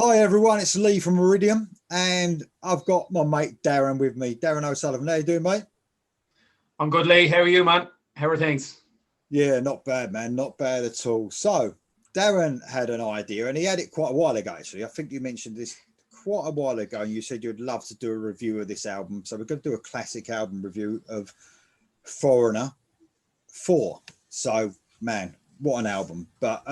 Hi everyone, it's Lee from Meridian, and I've got my mate Darren with me. Darren O'Sullivan, how you doing, mate? I'm good, Lee. How are you, man? How are things? Yeah, not bad, man. Not bad at all. So, Darren had an idea, and he had it quite a while ago, actually. I think you mentioned this quite a while ago, and you said you'd love to do a review of this album. So, we're going to do a classic album review of Foreigner 4. So, man, what an album. But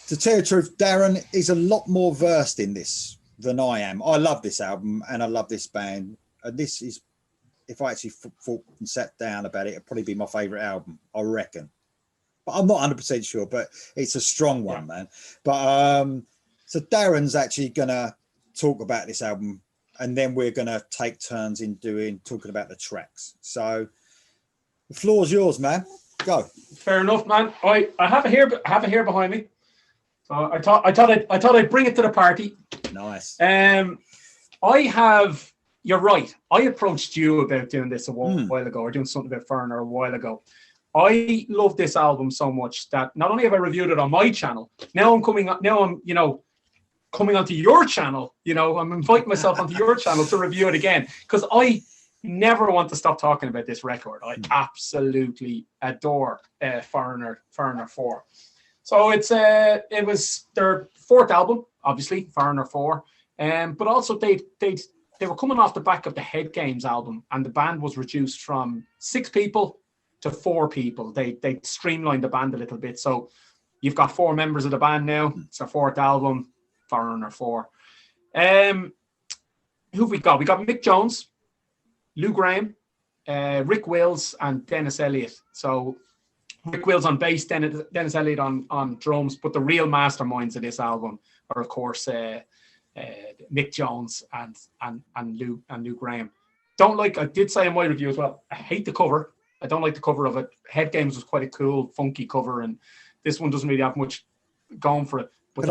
to tell you the truth, Darren is a lot more versed in this than I am. I love this album, and I love this band. And this is, if I actually thought and sat down about it, it'd probably be my favorite album, I reckon. But I'm not 100% sure, but it's a strong one, man. But so Darren's actually gonna talk about this album, and then we're gonna take turns in talking about the tracks. So the floor's yours, man. Go. Fair enough, man. I have it here behind me. So I thought I'd bring it to the party. Nice. You're right. I approached you about doing this a while ago, or doing something about Foreigner a while ago. I love this album so much that not only have I reviewed it on my channel, now I'm coming onto your channel. I'm inviting myself onto your channel to review it again, because I never want to stop talking about this record. I absolutely adore Foreigner 4. So it was their fourth album, obviously, Foreigner 4. But also they were coming off the back of the Head Games album, and the band was reduced from 6 people to 4 people. They streamlined the band a little bit. So you've got 4 members of the band now. It's their fourth album, Foreigner 4. Who have we got? We got Mick Jones, Lou Gramm, Rick Wills, and Dennis Elliott. So Rick Wills on bass, Dennis Elliott on drums, but the real masterminds of this album are, of course, Mick Jones and Lou Gramm. I did say in my review as well, I hate the cover. I don't like the cover of it. Head Games was quite a cool, funky cover, and this one doesn't really have much going for it. But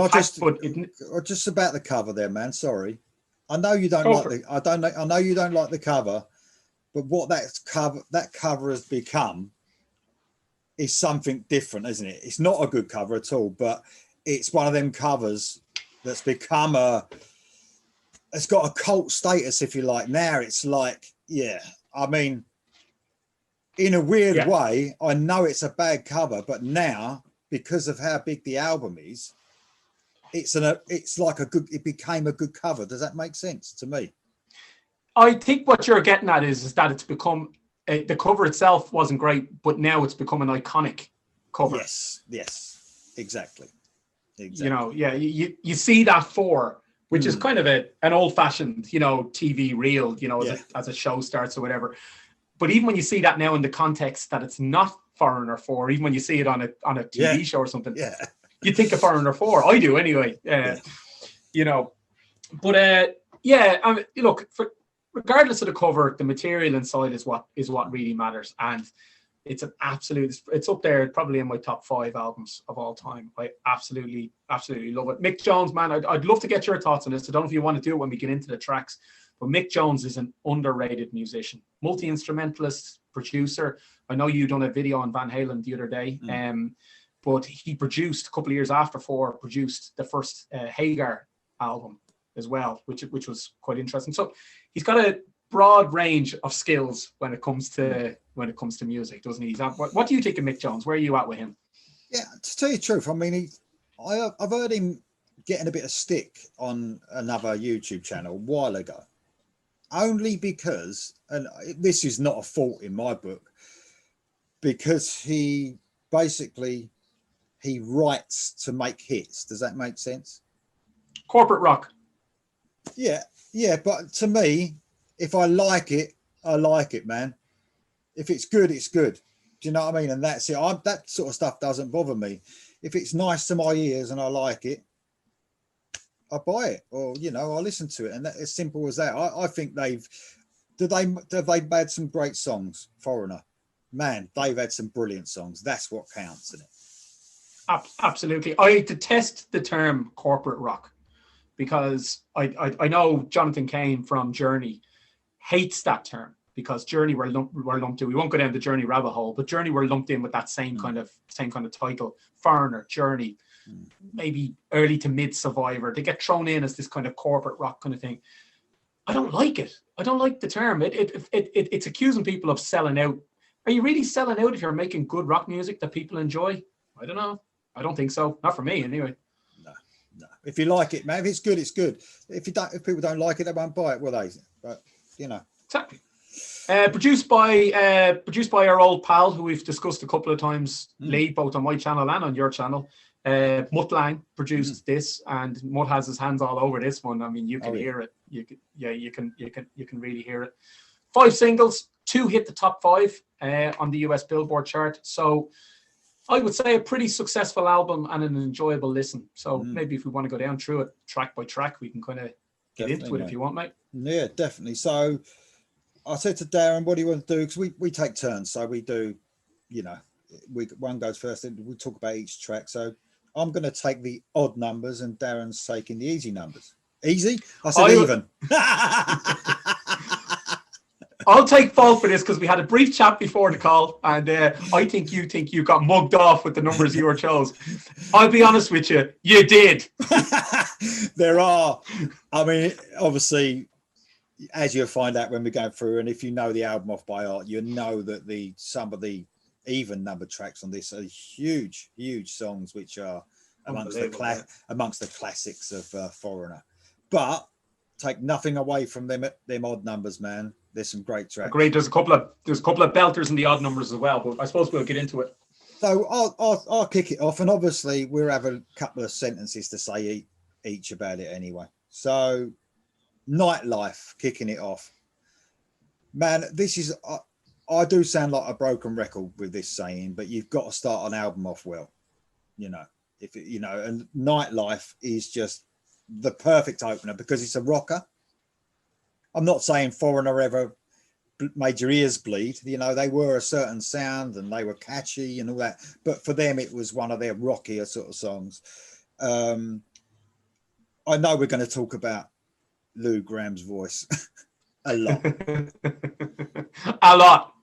just about the cover there, man. Sorry, I know you don't like I know you don't like the cover, but what that cover has become is something different, isn't it? It's not a good cover at all, but it's one of them covers that's become it's got a cult status, if you like. Now it's like, I mean, in a weird way, I know it's a bad cover, but now, because of how big the album is, it became a good cover. Does that make sense to me? I think what you're getting at is that it's become, the cover itself wasn't great, but now it's become an iconic cover. Yes, exactly. You see that 4, which is kind of an old-fashioned, TV reel, as a show starts or whatever. But even when you see that now in the context that it's not Foreigner 4, even when you see it on a TV show or something, you think of Foreigner 4. I do anyway. But look, regardless of the cover, the material inside is what really matters, and it's an absolute. It's up there, probably in my top 5 albums of all time. I absolutely love it. Mick Jones, man, I'd love to get your thoughts on this. I don't know if you want to do it when we get into the tracks, but Mick Jones is an underrated musician, multi-instrumentalist, producer. I know you done a video on Van Halen the other day, but he produced, a couple of years after 4, produced the first Hagar album as well, which was quite interesting. So he's got a broad range of skills when it comes to music, doesn't he? What do you think of Mick Jones? Where are you at with him? Yeah, to tell you the truth, I mean, I've heard him getting a bit of stick on another YouTube channel a while ago, only because, and this is not a fault in my book, because he writes to make hits. Does that make sense? Corporate rock. Yeah, but to me, if I like it, I like it, man. If it's good, it's good. Do you know what I mean? And that's it. That sort of stuff doesn't bother me. If it's nice to my ears and I like it, I buy it, or I listen to it, and that's as simple as that. I think they've had some great songs. Foreigner, man, they've had some brilliant songs. That's what counts, isn't it? Absolutely. I detest the term corporate rock, because I know Jonathan Cain from Journey hates that term, because Journey were lumped in. We won't go down the Journey rabbit hole, but Journey were lumped in with that same kind of title, Foreigner, Journey. maybe early to mid Survivor. They get thrown in as this kind of corporate rock kind of thing. I don't like it. I don't like the term. It's accusing people of selling out. Are you really selling out if you're making good rock music that people enjoy? I don't know. I don't think so. Not for me, anyway. No. If you like it, man, if it's good, it's good. If people don't like it, they won't buy it, will they? But exactly. Produced by our old pal who we've discussed a couple of times, Lee, both on my channel and on your channel. Mutt Lang produced this, and Mutt has his hands all over this one. I mean, you can hear it. You can really hear it. 5 singles, 2 hit the top 5 on the US Billboard chart. So I would say a pretty successful album and an enjoyable listen. So maybe if we want to go down through it track by track, we can kind of get into it, mate. If you want, mate. Yeah, definitely. So I said to Darren, what do you want to do? Because we take turns. So we do, one goes first, and we talk about each track. So I'm going to take the odd numbers and Darren's taking the easy numbers. Easy? I said even. I'll take fault for this because we had a brief chat before the call, and I think you got mugged off with the numbers you were chose. I'll be honest with you, you did. There are, I mean, obviously, as you'll find out when we go through, and if you know the album off by heart, you know that some of the even number tracks on this are huge songs, which are amongst the classics of Foreigner. But take nothing away from them odd numbers, man. There's some great tracks. Agreed. There's a couple of belters in the odd numbers as well, but I suppose we'll get into it. So I'll kick it off, and obviously we'll have a couple of sentences to say each about it anyway. So, Nightlife, kicking it off. Man, this is I do sound like a broken record with this saying, but you've got to start an album off well, and Nightlife is just the perfect opener because it's a rocker. I'm not saying Foreigner ever made your ears bleed. They were a certain sound and they were catchy and all that. But for them, it was one of their rockier sort of songs. I know we're going to talk about Lou Graham's voice a lot. A lot.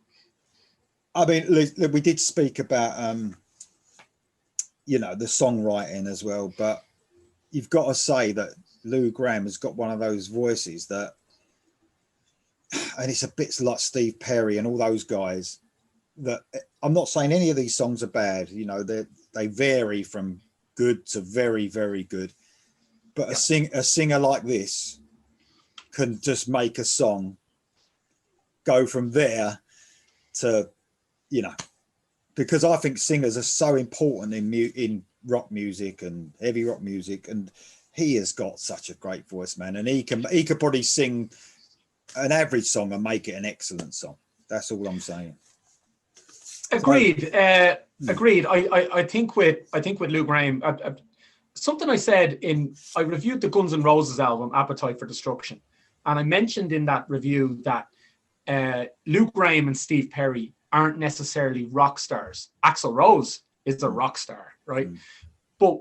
I mean, we did speak about, the songwriting as well. But you've got to say that Lou Graham has got one of those voices that, and it's a bit like Steve Perry and all those guys, that I'm not saying any of these songs are bad. They vary from good to very, very good. But a singer like this can just make a song go from there to, because I think singers are so important in rock music and heavy rock music, and he has got such a great voice, man, and he could probably sing an average song and make it an excellent song. That's all I'm saying. Agreed. Agreed. I think with Lou Graham, something I said I reviewed the Guns N' Roses album Appetite for Destruction, and I mentioned in that review that Lou Graham and Steve Perry aren't necessarily rock stars. Axl Rose is a rock star, right? But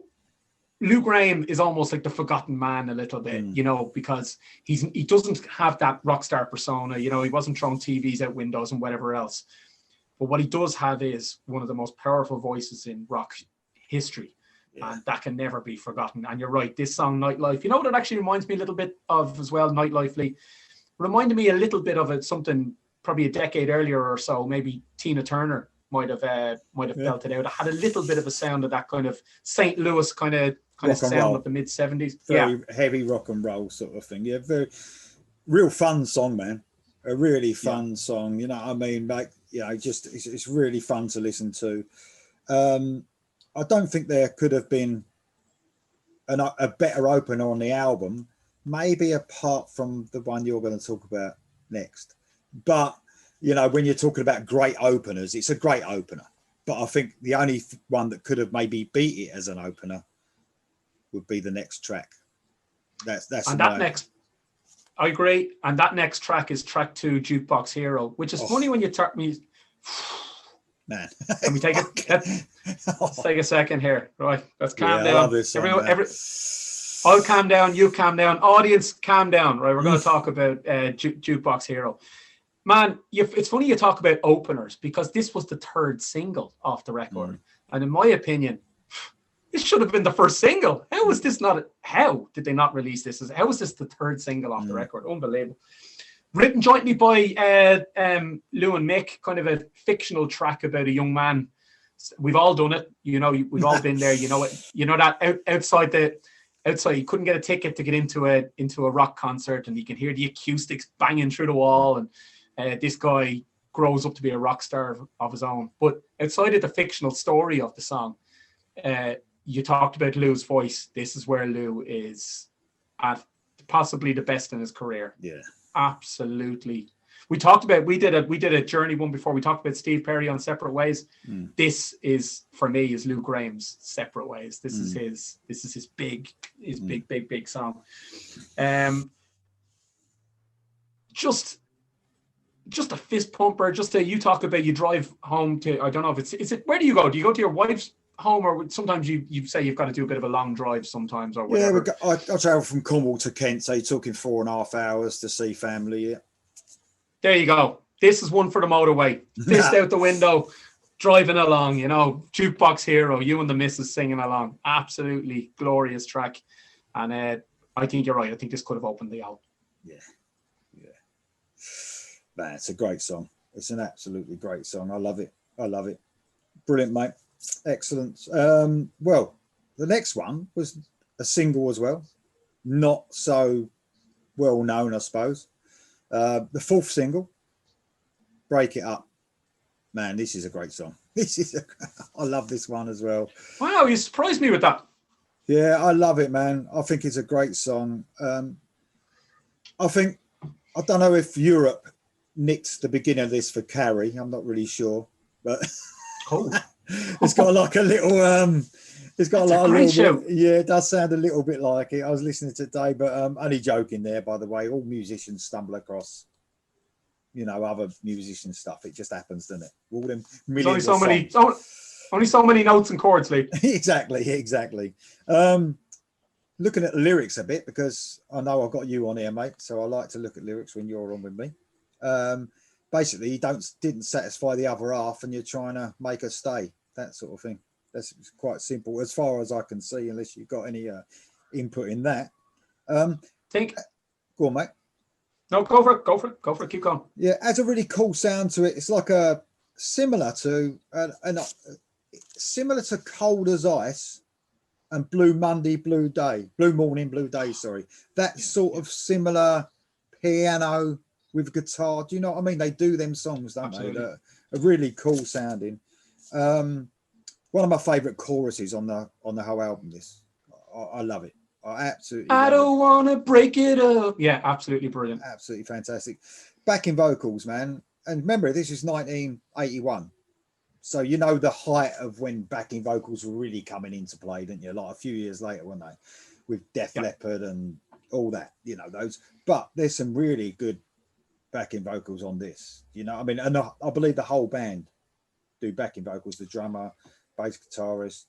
Lou Graham is almost like the forgotten man a little bit, because he doesn't have that rock star persona. He wasn't throwing TVs out windows and whatever else. But what he does have is one of the most powerful voices in rock history. Yeah. And that can never be forgotten. And you're right, this song, Nightlife, you know what it actually reminds me a little bit of as well, Nightlife, Lee? Reminded me a little bit of something probably a decade earlier or so, maybe Tina Turner might have belted out. It had a little bit of a sound of that kind of St. Louis kind of sound of the mid 70s. Very heavy rock and roll sort of thing. Yeah, very real fun song, man. A really fun song. I mean, just it's really fun to listen to. I don't think there could have been a better opener on the album, maybe apart from the one you're going to talk about next. But when you're talking about great openers, it's a great opener. But I think the only one that could have maybe beat it as an opener would be the next track. I agree. And that next track is track 2, Jukebox Hero, which is funny when you talk me. Man, can we take it? Let's take a second here. Right, let's calm down. I'll calm down. You calm down. Audience, calm down. Right, we're going to talk about Jukebox Hero. Man, it's funny you talk about openers because this was the 3rd single off the record, and in my opinion, this should have been the first single. How was this not? How did they not release this? How was this the third single off the record? Unbelievable. Written jointly by Lou and Mick, kind of a fictional track about a young man. We've all done it, you know. We've all been there, you know it. You know that outside you couldn't get a ticket to get into a rock concert, and you can hear the acoustics banging through the wall, and this guy grows up to be a rock star of his own. But outside of the fictional story of the song, you talked about Lou's voice. This is where Lou is at possibly the best in his career. Yeah. Absolutely. We did a journey one before. We talked about Steve Perry on Separate Ways. This is, for me, is Lou Graham's Separate Ways. This is his big song. Just a fist pumper. You talk about, you drive home to, I don't know if is it where do you go? Do you go to your wife's home, or sometimes you say you've got to do a bit of a long drive sometimes, or whatever? Yeah, I travel from Cornwall to Kent, so you're talking 4.5 hours to see family. Yeah. There you go. This is one for the motorway. Fist out the window, driving along, you know, Jukebox hero, you and the missus singing along. Absolutely glorious track. And I think you're right. I think this could have opened the album. Yeah. Man, it's a great song. It's an absolutely great song. I love it. Brilliant, mate. Excellent. Well, the next one was a single as well. Not so well known, I suppose. The fourth single, Break It Up. Man, this is a great song. I love this one as well. Wow, you surprised me with that. Yeah, I love it, man. I think it's a great song. I don't know if Europe nicked the beginning of this for Carrie. I'm not really sure, but it's got like a little it's got like a little bit, yeah, it does sound a little bit like it. I was listening today, but only joking there, by the way. All musicians stumble across, you know, other musician stuff. It just happens, doesn't it? All them millions only so many notes and chords, Lee. Exactly. Looking at the lyrics a bit, because I know I've got you on here, mate, so I like to look at lyrics when you're on with me. Basically, you didn't satisfy the other half and you're trying to make her stay, that sort of thing. That's quite simple as far as I can see, unless you've got any input in that. Go on, mate. No, go for it. Keep going. Yeah, it has a really cool sound to it. It's like similar to Cold as Ice and Blue Morning, Blue Day. Sorry, that sort of similar piano with guitar. Do you know what I mean? They do them songs, don't Absolutely. They? That are really cool sounding. One of my favourite choruses on the whole album. I love it. I absolutely. I don't want to break it up. Yeah, absolutely brilliant. Absolutely fantastic. Backing vocals, man. And remember, this is 1981. So you know the height of when backing vocals were really coming into play, didn't you? Like a few years later, weren't they? With Def Leppard and all that, you know, those. But there's some really good backing vocals on this. You know, I mean, and I believe the whole band do backing vocals, the drummer, bass guitarist.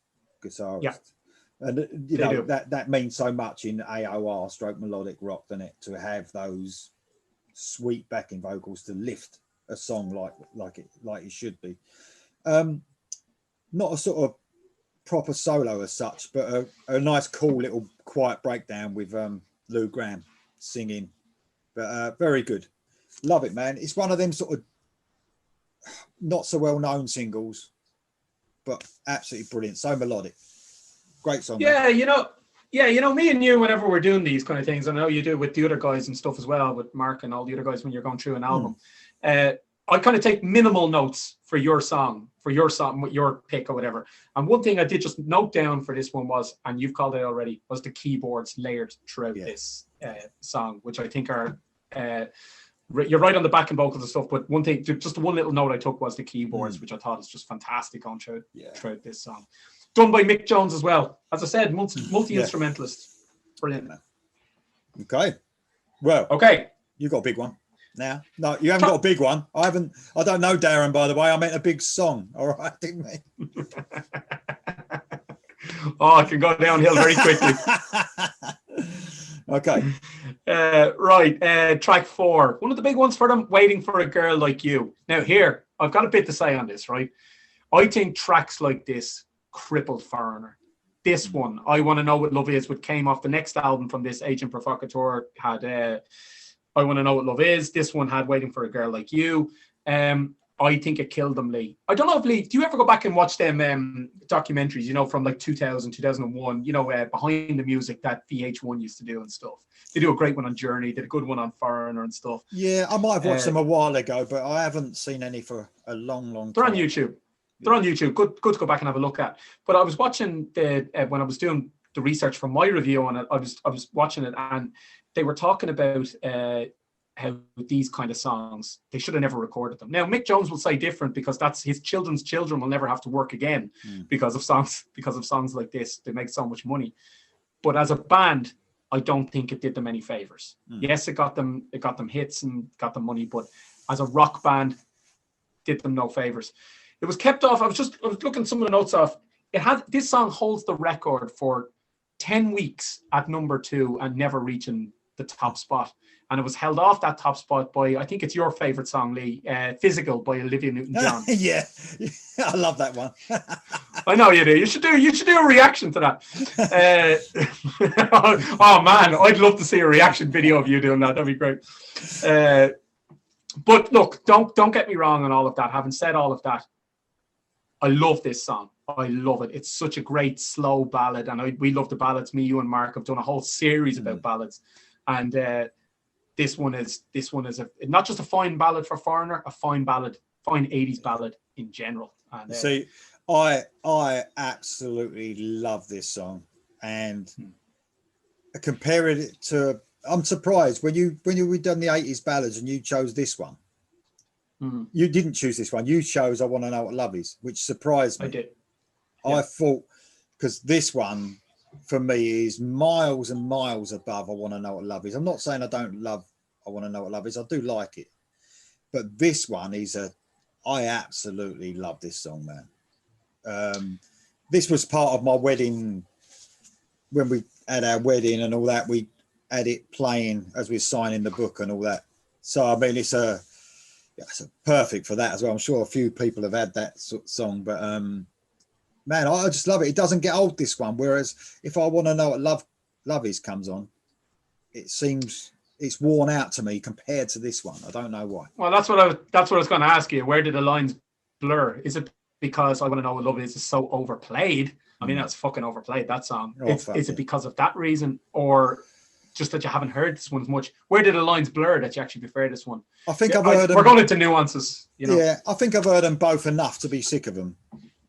Yeah. And you know that means so much in AOR, stroke melodic rock, doesn't it? To have those sweet backing vocals to lift a song like it should be. Not a sort of proper solo as such, but a nice, cool little quiet breakdown with Lou Graham singing. But very good. Love it, man. It's one of them sort of not so well known singles, but absolutely brilliant. So melodic. Great song. Yeah, man. You know, me and you, whenever we're doing these kind of things, I know you do with the other guys and stuff as well, with Mark and all the other guys when you're going through an album. I kind of take minimal notes for your song, with your pick or whatever. And one thing I did just note down for this one was, and you've called it already, was the keyboards layered throughout this song, which I think are, you're right on the backing vocals and stuff, but one thing, just one little note I took was the keyboards, which I thought is just fantastic on throughout this song. Done by Mick Jones as well. As I said, multi-instrumentalist. Brilliant, man. Okay. Well, you got a big one now. No, you haven't got a big one. I don't know Darren, by the way. I meant a big song. All right, didn't we? I can go downhill very quickly. Okay. Right. Track 4. One of the big ones for them, Waiting for a Girl Like You. Now here, I've got a bit to say on this, right? I think tracks like this crippled Foreigner. this one, I Want to Know What Love Is, which came off the next album from this Agent Provocateur, had I Want to Know What Love Is. This one had Waiting for a Girl Like You. I think it killed them, Lee. I don't know if, Lee, do you ever go back and watch them documentaries, you know, from like 2000, 2001, you know, behind the music that VH1 used to do and stuff? They do a great one on Journey, did a good one on Foreigner and stuff. Yeah, I might have watched them a while ago, but I haven't seen any for a long, long time. They're on YouTube. They're on YouTube. Good to go back and have a look at. But I was watching when I was doing the research for my review on it, I was watching it, and they were talking about how these kind of songs, they should have never recorded them. Now, Mick Jones will say different, because that's his children's children will never have to work again because of songs like this. They make so much money. But as a band, I don't think it did them any favors. Yes, it got them hits and got them money, but as a rock band, did them no favors. It was kept off. I was looking some of the notes off. This song holds the record for 10 weeks at number 2 and never reaching the top spot. And it was held off that top spot by, I think it's your favorite song, Lee, Physical by Olivia Newton-John. Yeah, I love that one. I know you do. You should do a reaction to that. Oh man, I'd love to see a reaction video of you doing that. That'd be great. But look, don't get me wrong on all of that. Having said all of that, I love this song. I love it. It's such a great slow ballad, and we love the ballads. Me, you, and Mark have done a whole series about ballads, and this one is not just a fine ballad for Foreigner, a fine 80s ballad in general. And see, I absolutely love this song, and comparing it to, I'm surprised when we done the 80s ballads and you chose this one. You didn't choose this one. You chose I Want to Know What Love Is, which surprised me. I did. I thought, because this one for me is miles and miles above I Want to Know What Love Is. I'm not saying I don't love I Want to Know What Love Is. I do like it, but this one is I absolutely love this song, man. This was part of my wedding. When we had our wedding and all that, we had it playing as we were signing the book and all that. So I mean, it's perfect for that as well. I'm sure a few people have had that song, but man, I just love it. It doesn't get old, this one. Whereas if I Want to Know What Love Is comes on, it seems it's worn out to me compared to this one. I don't know why. Well, that's what I was going to ask you. Where did the lines blur? Is it because I Want to Know What Love Is so overplayed? I mean, that's fucking overplayed, that song. Is it because of that reason, or just that you haven't heard this one as much? Where did the lines blur that you actually prefer this one? I think I've heard them. We're going into nuances, you know. Yeah, I think I've heard them both enough to be sick of them.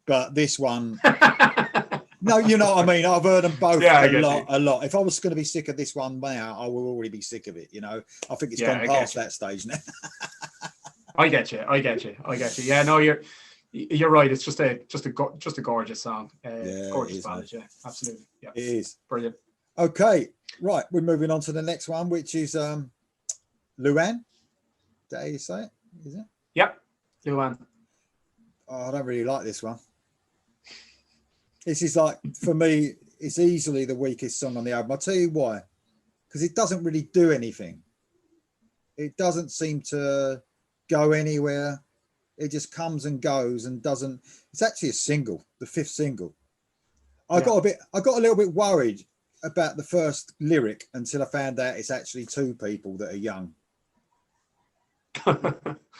But this one, no, you know what I mean? I've heard them both a lot. If I was going to be sick of this one now, I will already be sick of it, you know. I think it's gone past that stage now. I get you. Yeah, no, you're right. It's just a gorgeous song. Gorgeous ballad, yeah, absolutely. Yeah, it is brilliant. Okay, right, we're moving on to the next one, which is Luanne. Is that how you say it? Is it? Yep, Luanne. Oh, I don't really like this one. This is like, for me, it's easily the weakest song on the album. I'll tell you why. Because it doesn't really do anything. It doesn't seem to go anywhere. It just comes and goes and doesn't. It's actually a single, the 5th single. I got a little bit worried about the first lyric until I found out it's actually 2 people that are young.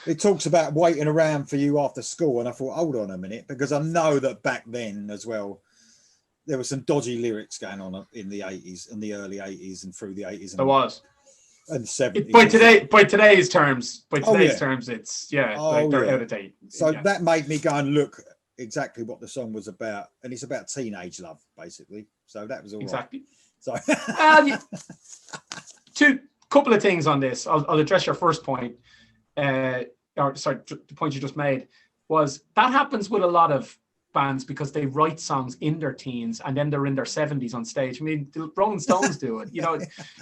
It talks about waiting around for you after school, and I thought, hold on a minute, because I know that back then as well there were some dodgy lyrics going on in the 80s and the early 80s and through the 80s and there was and 70s. By today's terms, it's they're out of date. So that made me go and look exactly what the song was about, and it's about teenage love basically. So that was all exactly right. So two couple of things on this. I'll address your first point. The point you just made was that happens with a lot of bands because they write songs in their teens and then they're in their 70s on stage. I mean, the Rolling Stones do it. You know,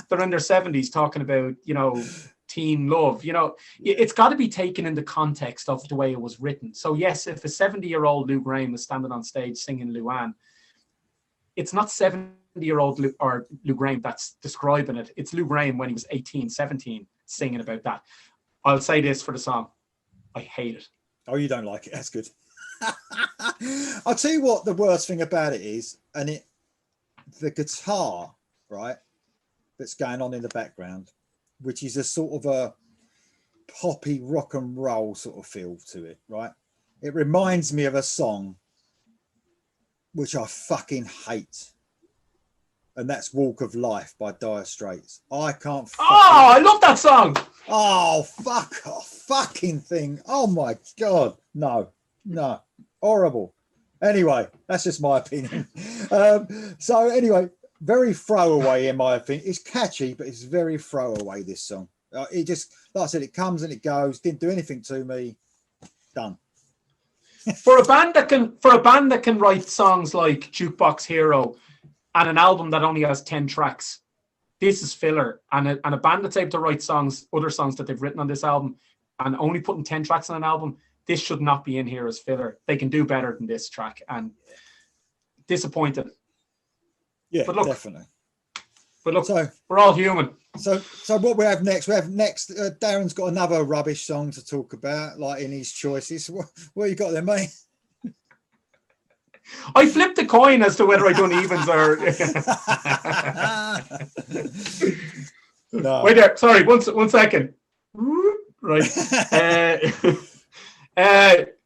they're in their 70s talking about, you know, teen love. You know, it's got to be taken in the context of the way it was written. So yes, if a 70-year-old Lou Gramm was standing on stage singing Luanne, it's not 70-year-old Lou Gramm that's describing it. It's Lou Gramm when he was 18, 17 singing about that. I'll say this for the song. I hate it. Oh, you don't like it? That's good. I'll tell you what the worst thing about it is, and the guitar, right, that's going on in the background, which is a sort of a poppy rock and roll sort of feel to it, right? It reminds me of a song which I fucking hate, and that's Walk of Life by Dire Straits. I can't fucking... Oh, I love that song. Oh, fuck off. Fucking thing. Oh my God. No. Horrible. Anyway, that's just my opinion. So anyway, very throwaway in my opinion. It's catchy, but it's very throwaway, this song. It just, like I said, it comes and it goes. Didn't do anything to me. Done. For a band that can write songs like Jukebox Hero and an album that only has 10 tracks, this is filler. And a band that's able to write other songs that they've written on this album, and only putting 10 tracks on an album, this should not be in here as filler. They can do better than this track, and disappointed. Yeah, but look, definitely. But look, so, we're all human. So what we have next? Darren's got another rubbish song to talk about, like in his choices. What you got there, mate? I flipped a coin as to whether I done evens or. No. Wait there. Sorry, one second. Right.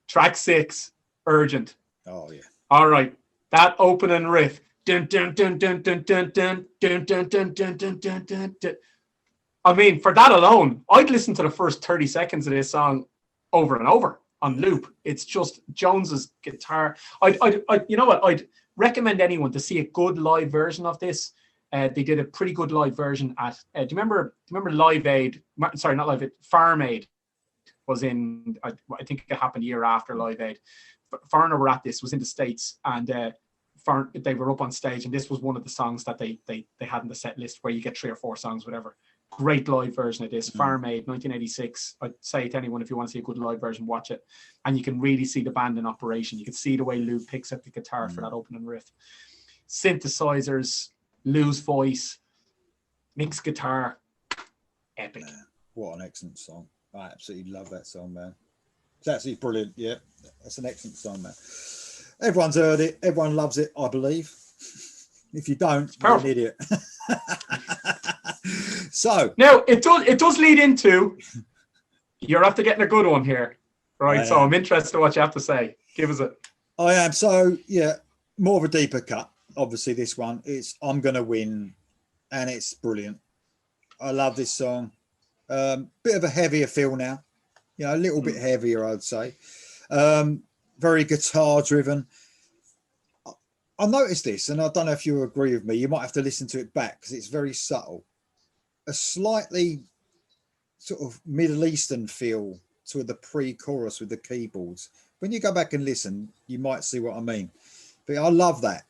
Track 6, Urgent. Oh yeah. All right. That opening riff. Dun, dun, dun, dun, dun, dun, dun, dun, dun, dun, dun, dun, dun, dun, dun. I mean, for that alone, I'd listen to the first 30 seconds of this song over and over on loop. It's just Jones's guitar. You know what? I'd recommend anyone to see a good live version of this. They did a pretty good live version at. Do you remember Live Aid? Sorry, not Live Aid. Farm Aid was in. I think it happened a year after Live Aid. Foreigner were at this. Was in the States, and they were up on stage, and this was one of the songs that they had in the set list, where you get 3 or 4 songs, whatever. Great live version of this. Farm Aid, 1986. I'd say to anyone, if you want to see a good live version, watch it, and you can really see the band in operation. You can see the way Lou picks up the guitar for that opening riff. Synthesizers, Lou's voice, mixed guitar, epic. Man, what an excellent song. I absolutely love that song, man. It's absolutely brilliant. Yeah, that's an excellent song, man. Everyone's heard it. Everyone loves it, I believe. If you don't, you're an idiot. So now it does lead into you're after getting a good one here, right? So I'm interested in what you have to say. Give us it. I am. So yeah, more of a deeper cut. Obviously, this one it's I'm Gonna Win, and it's brilliant. I love this song. Bit of a heavier feel now, you know, a little bit heavier, I'd say. Very guitar driven. I noticed this, and I don't know if you agree with me. You might have to listen to it back because it's very subtle. A slightly sort of Middle Eastern feel to the pre-chorus with the keyboards. When you go back and listen, you might see what I mean. But I love that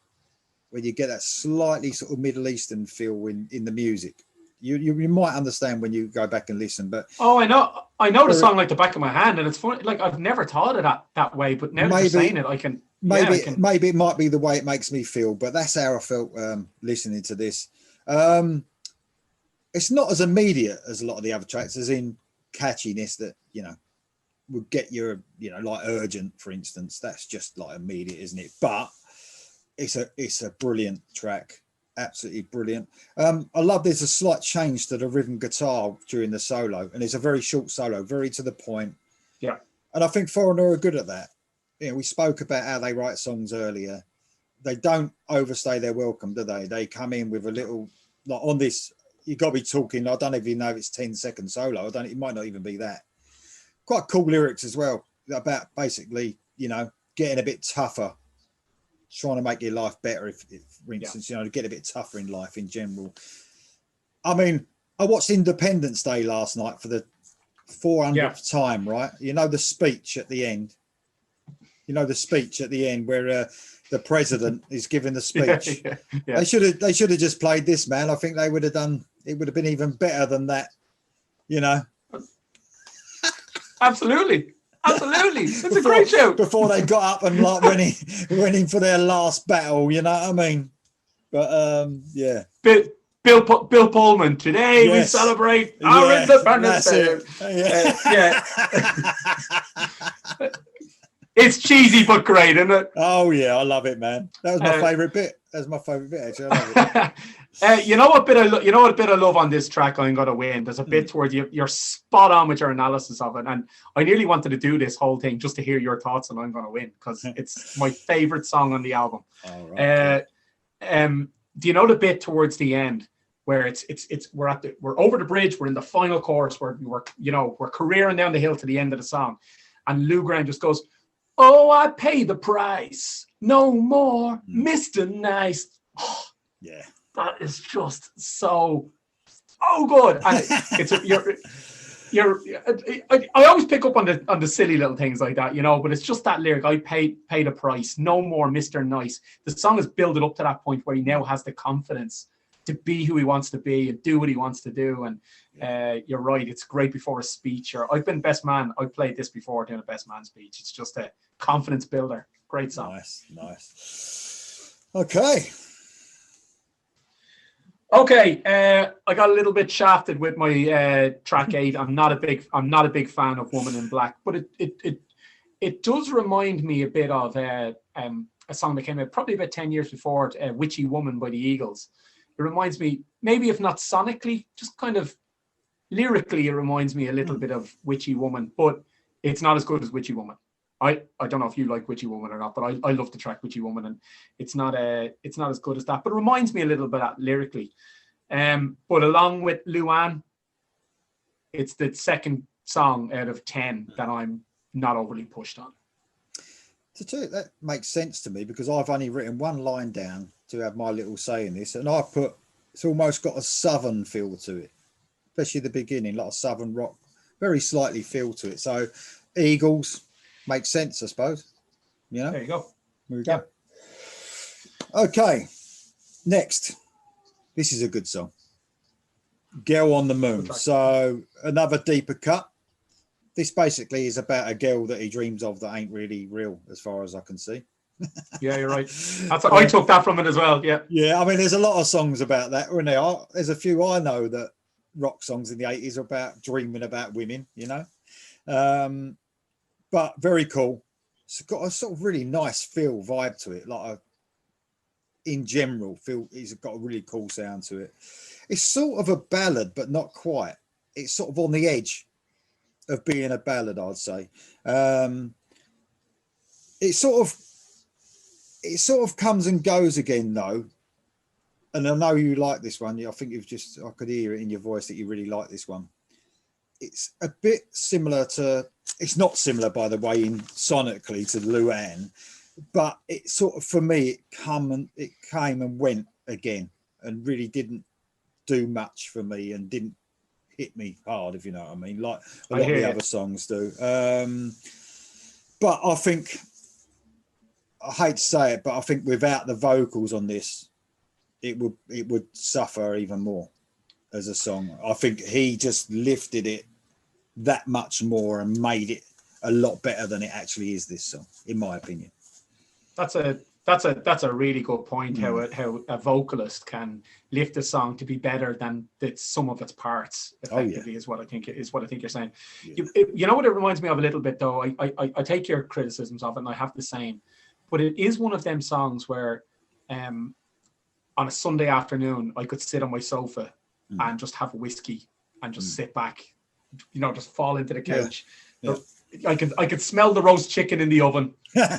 when you get that slightly sort of Middle Eastern feel in the music. You might understand when you go back and listen. But I know the song like the back of my hand, and it's funny. Like I've never thought of that way, but now that you're saying it, I can. Maybe it might be the way it makes me feel, but that's how I felt listening to this. It's not as immediate as a lot of the other tracks, as in catchiness that, you know, would get your, you know, like Urgent, for instance. That's just like immediate, isn't it? But it's a brilliant track. Absolutely brilliant. I love there's a slight change to the rhythm guitar during the solo, and it's a very short solo, very to the point. Yeah. And I think Foreigner are good at that. You know, we spoke about how they write songs earlier. They don't overstay their welcome, do they? They come in with a little, like on this, you got to be talking, I don't even know if it's 10-second solo. it might not even be that. Quite cool lyrics as well, about basically, you know, getting a bit tougher, trying to make your life better, if for instance, you know, to get a bit tougher in life in general. I mean, I watched Independence Day last night for the 400th time, right? You know, the speech at the end. Where the president is giving the speech. Yeah. They should have just played this, man. I think they would have done. It would have been even better than that. You know. Absolutely. It's a great show. Before they got up and like went in for their last battle. You know what I mean? But yeah. Bill Pullman. Today we celebrate our independence day. It's cheesy but great, isn't it? Oh yeah, I love it, man. That was my favorite bit. That's my favorite bit, actually. I love it. You know what bit I love on this track I'm gonna win. There's a bit towards you're spot on with your analysis of it, and I nearly wanted to do this whole thing just to hear your thoughts on I'm gonna win, because it's my favorite song on the album. All right, do you know the bit towards the end where we're over the bridge, we're in the final chorus, we're careering down the hill to the end of the song, and Lou Graham just goes, "Oh, I pay the price, no more, Mr. Nice." Oh, yeah, that is just so good. And I always pick up on the silly little things like that, but it's just that lyric, "I pay the price, no more, Mr. Nice." The song is building up to that point where he now has the confidence to be who he wants to be and do what he wants to do. And you're right, it's great before a speech. Or I've been best man. I played this before doing a best man speech. It's just a confidence builder. Great song. Nice. Okay. I got a little bit shafted with my track 8. I'm not a big fan of Woman in Black, but it does remind me a bit of a song that came out probably about 10 years before, Witchy Woman by the Eagles. It reminds me, maybe if not sonically, just kind of lyrically, it reminds me a little bit of Witchy Woman, but it's not as good as Witchy Woman. I don't know if you like Witchy Woman or not, but I love the track Witchy Woman, and it's not as good as that, but it reminds me a little bit of that lyrically. But along with Luanne, it's the second song out of 10 that I'm not overly pushed on. That makes sense to me, because I've only written one line down to have my little say in this, and I put it's almost got a southern feel to it, especially the beginning, like a southern rock, very slightly feel to it. So Eagles makes sense, I suppose. There you go. There we go. Yeah. Okay, next. This is a good song. Girl on the Moon. So another deeper cut. This basically is about a girl that he dreams of that ain't really real, as far as I can see. Yeah, you're right. I took that from it as well. Yeah. Yeah, I mean, there's a lot of songs about that, and there's a few I know that rock songs in the 80s are about dreaming about women, but very cool. It's got a sort of really nice vibe to it, in general feel. It's got a really cool sound to it. It's sort of a ballad, but not quite. It's sort of on the edge of being a ballad, I'd say. It sort of comes and goes again, though. And I know you like this one. I think I could hear it in your voice that you really like this one. It's a bit similar to, it's not similar, by the way, sonically to Luanne, but it sort of, for me, it came and went again and really didn't do much for me and didn't hit me hard, if you know what I mean, like a lot of the other songs do. But I think, I hate to say it, but I think without the vocals on this, it would suffer even more as a song. I think he just lifted it that much more and made it a lot better than it actually is, this song, in my opinion. That's a really good point. How a vocalist can lift a song to be better than some of its parts. Effectively, is what I think you're saying. Yeah. You know what it reminds me of a little bit, though. I take your criticisms of it, and I have the same. But it is one of them songs where, on a Sunday afternoon, I could sit on my sofa and just have a whiskey and just sit back, just fall into the couch. Yeah. I could smell the roast chicken in the oven,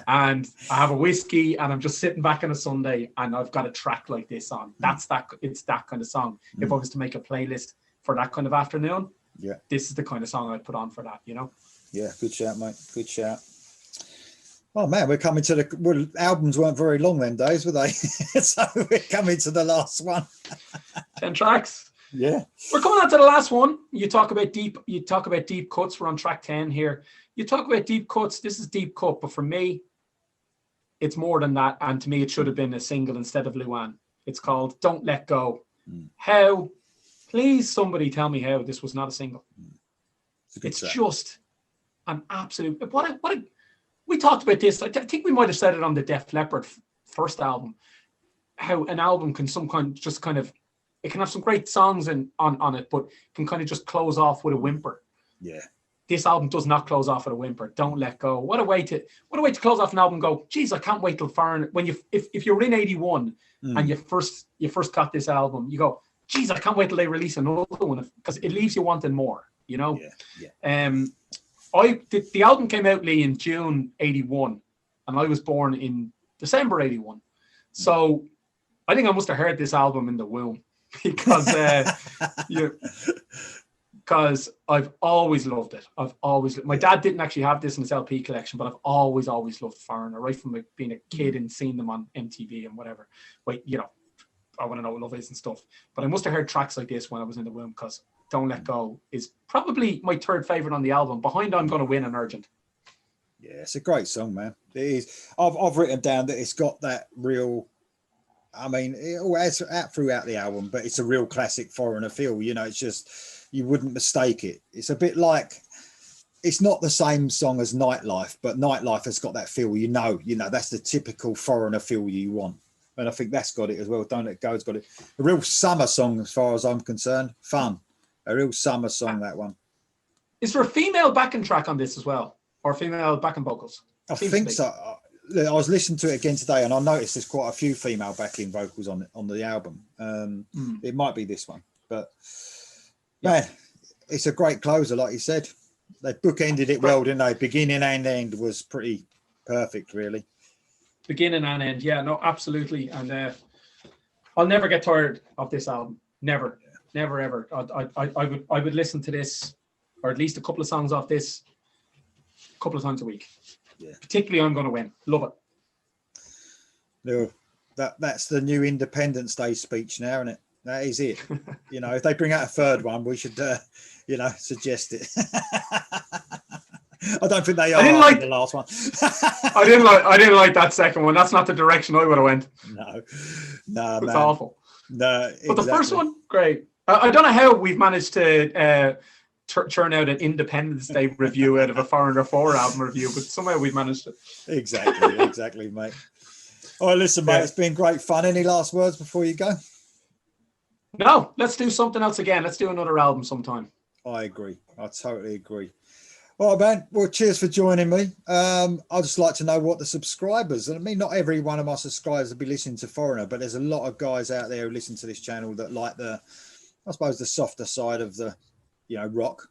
and I have a whiskey, and I'm just sitting back on a Sunday, and I've got a track like this on. It's that kind of song. If I was to make a playlist for that kind of afternoon, this is the kind of song I'd put on for that. Yeah, good shout, mate. Good shout. Oh man, we're coming to albums weren't very long them days, were they? So we're coming to the last one. 10 tracks. Yeah. We're coming on to the last one. You talk about deep cuts. We're on track 10 here. You talk about deep cuts. This is deep cut, but for me, it's more than that. And to me, it should have been a single instead of Luanne. It's called Don't Let Go. How? Please, somebody tell me how this was not a single. It's just an absolute. We talked about this. I think we might have said it on the Def Leppard first album. How an album can it can have some great songs on it, but can kind of just close off with a whimper. Yeah. this album does not close off at a whimper. Don't let go. What a way to close off an album and go, geez, I can't wait till Foreigner. When if you're in 81 and you first got this album, you go, geez, I can't wait till they release another one, because it leaves you wanting more, you know? The album came out, Lee, in June 81, and I was born in December 81. So I think I must have heard this album in the womb, because because I've always loved it. My dad didn't actually have this in his LP collection, but I've always loved Foreigner, right from being a kid and seeing them on MTV and whatever. Wait, you know, I want to know what love is and stuff. But I must have heard tracks like this when I was in the womb, because Don't Let Go is probably my third favorite on the album, behind I'm Gonna Win and Urgent. Yeah, it's a great song, man. It is. I've written down that it's got that real, I mean, it always out throughout the album, but it's a real classic Foreigner feel. You know, it's just, you wouldn't mistake it. It's a bit like, it's not the same song as Nightlife, but Nightlife has got that feel. You know, that's the typical Foreigner feel you want. And I think that's got it as well. Don't Let Go's got it. A real summer song, as far as I'm concerned. Fun. A real summer song, that one. Is there a female backing track on this as well? Or female backing vocals? I think so. I was listening to it again today, and I noticed there's quite a few female backing vocals on the album. It might be this one, but man, it's a great closer, like you said. They bookended it well, didn't they? Beginning and end was pretty perfect, really. Beginning and end, yeah, no, absolutely. And I'll never get tired of this album. Never, never, ever. I would listen to this, or at least a couple of songs off this, a couple of times a week. Yeah. Particularly I'm Gonna Win. Love it. No, that's the new Independence Day speech now, isn't it? That is it. You know, if they bring out a third one, we should, suggest it. I don't think they are. I didn't like the last one. I didn't like that second one. That's not the direction I would have went. No, it's awful. No, exactly. But the first one, great. I don't know how we've managed to churn out an Independence Day review out of a Foreigner 4 album review, but somehow we've managed it. Exactly, mate. All right, listen, mate, it's been great fun. Any last words before you go? No, let's do something else again. Let's do another album sometime. I agree. I totally agree. All right, man. Well, cheers for joining me. I'd just like to know what the subscribers, and I mean, not every one of my subscribers will be listening to Foreigner, but there's a lot of guys out there who listen to this channel that like the softer side of the, rock.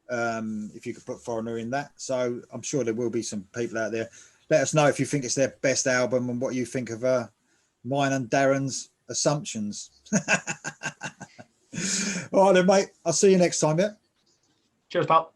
If you could put Foreigner in that. So I'm sure there will be some people out there. Let us know if you think it's their best album and what you think of mine and Darren's assumptions. All right, then, mate. I'll see you next time, yeah? Cheers, pal.